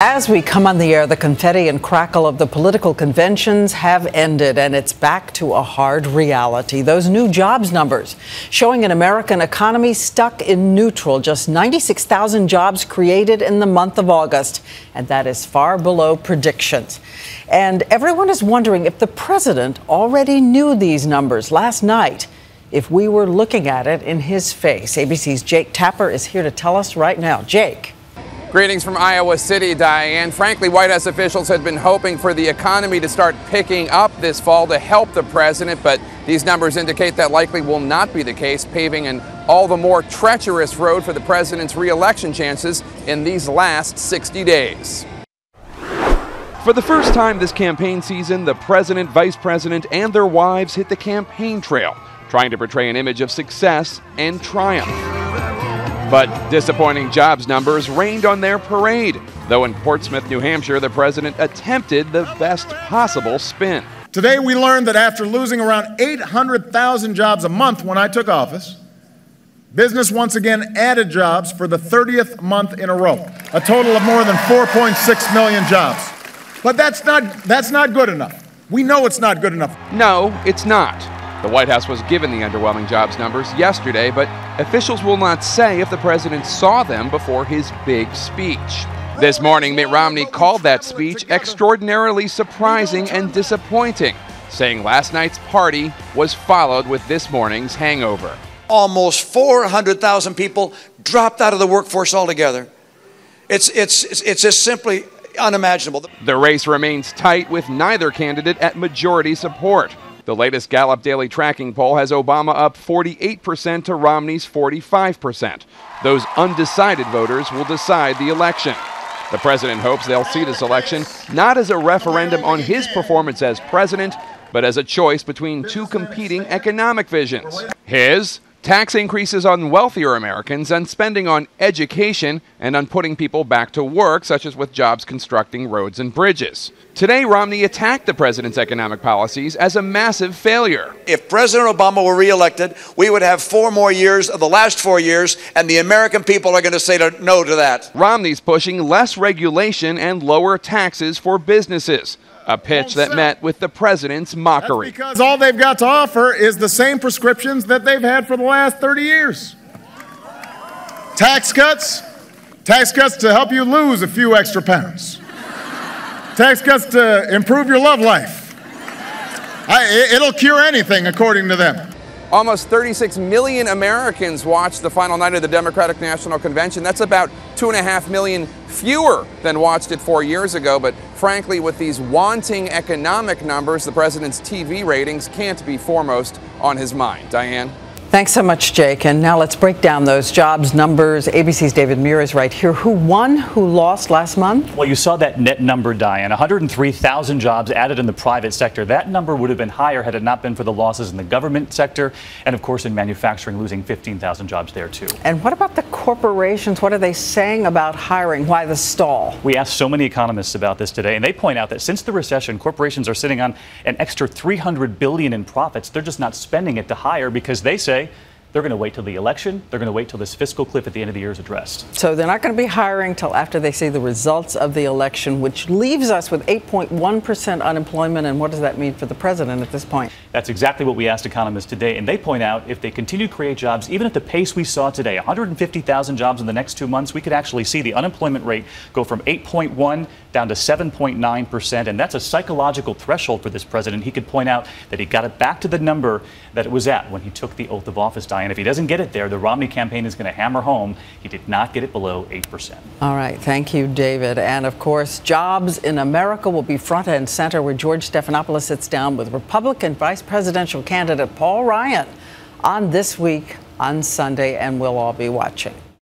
As we come on the air, the confetti and crackle of the political conventions have ended, and it's back to a hard reality. Those new jobs numbers showing an American economy stuck in neutral. Just 96,000 jobs created in the month of August, and that is far below predictions. And everyone is wondering if the president already knew these numbers last night, if we were looking at it in his face. ABC's Jake Tapper is here to tell us right now. Jake. Greetings from Iowa City, Diane. Frankly, White House officials had been hoping for the economy to start picking up this fall to help the president, but these numbers indicate that likely will not be the case, paving an all the more treacherous road for the president's re-election chances in these last 60 days. For the first time this campaign season, the president, vice president, and their wives hit the campaign trail, trying to portray an image of success and triumph. But disappointing jobs numbers rained on their parade, though in Portsmouth, New Hampshire, the president attempted the best possible spin. Today we learned that after losing around 800,000 jobs a month when I took office, business once again added jobs for the 30th month in a row, a total of more than 4.6 million jobs. But that's not good enough. We know it's not good enough. No, it's not. The White House was given the underwhelming jobs numbers yesterday, but officials will not say if the president saw them before his big speech. This morning, Mitt Romney called that speech extraordinarily surprising and disappointing, saying last night's party was followed with this morning's hangover. Almost 400,000 people dropped out of the workforce altogether. It's just simply unimaginable. The race remains tight with neither candidate at majority support. The latest Gallup daily tracking poll has Obama up 48% to Romney's 45%. Those undecided voters will decide the election. The president hopes they'll see this election not as a referendum on his performance as president, but as a choice between two competing economic visions. His, tax increases on wealthier Americans and spending on education and on putting people back to work, such as with jobs constructing roads and bridges. Today, Romney attacked the president's economic policies as a massive failure. If President Obama were reelected, we would have 4 more years of the last 4 years, and the American people are going to say no to that. Romney's pushing less regulation and lower taxes for businesses, a pitch that met with the president's mockery. That's because all they've got to offer is the same prescriptions that they've had for the last 30 years. Tax cuts to help you lose a few extra pounds. Tax cuts to improve your love life. It'll cure anything, according to them. Almost 36 million Americans watched the final night of the Democratic National Convention. That's about 2.5 million fewer than watched it 4 years ago. But frankly, with these wanting economic numbers, the president's TV ratings can't be foremost on his mind. Diane? Thanks so much, Jake. And now let's break down those jobs numbers. ABC's David Muir is right here. Who won? Who lost last month? Well, you saw that net number, Diane. 103,000 jobs added in the private sector. That number would have been higher had it not been for the losses in the government sector and, of course, in manufacturing, losing 15,000 jobs there, too. And what about the corporations? What are they saying about hiring? Why the stall? We asked so many economists about this today, and they point out that since the recession, corporations are sitting on an extra $300 billion in profits. They're just not spending it to hire because they say they're going to wait till the election. They're going to wait till this fiscal cliff at the end of the year is addressed. So they're not going to be hiring till after they see the results of the election, which leaves us with 8.1% unemployment. And what does that mean for the president at this point? That's exactly what we asked economists today. And they point out if they continue to create jobs, even at the pace we saw today, 150,000 jobs in the next 2 months, we could actually see the unemployment rate go from 8.1 down to 7.9%. And that's a psychological threshold for this president. He could point out that he got it back to the number that it was at when he took the oath of office, Diane. If he doesn't get it there, the Romney campaign is going to hammer home he did not get it below 8%. All right. Thank you, David. And of course, jobs in America will be front and center where George Stephanopoulos sits down with Republican vice presidential candidate Paul Ryan on This Week on Sunday, and we'll all be watching.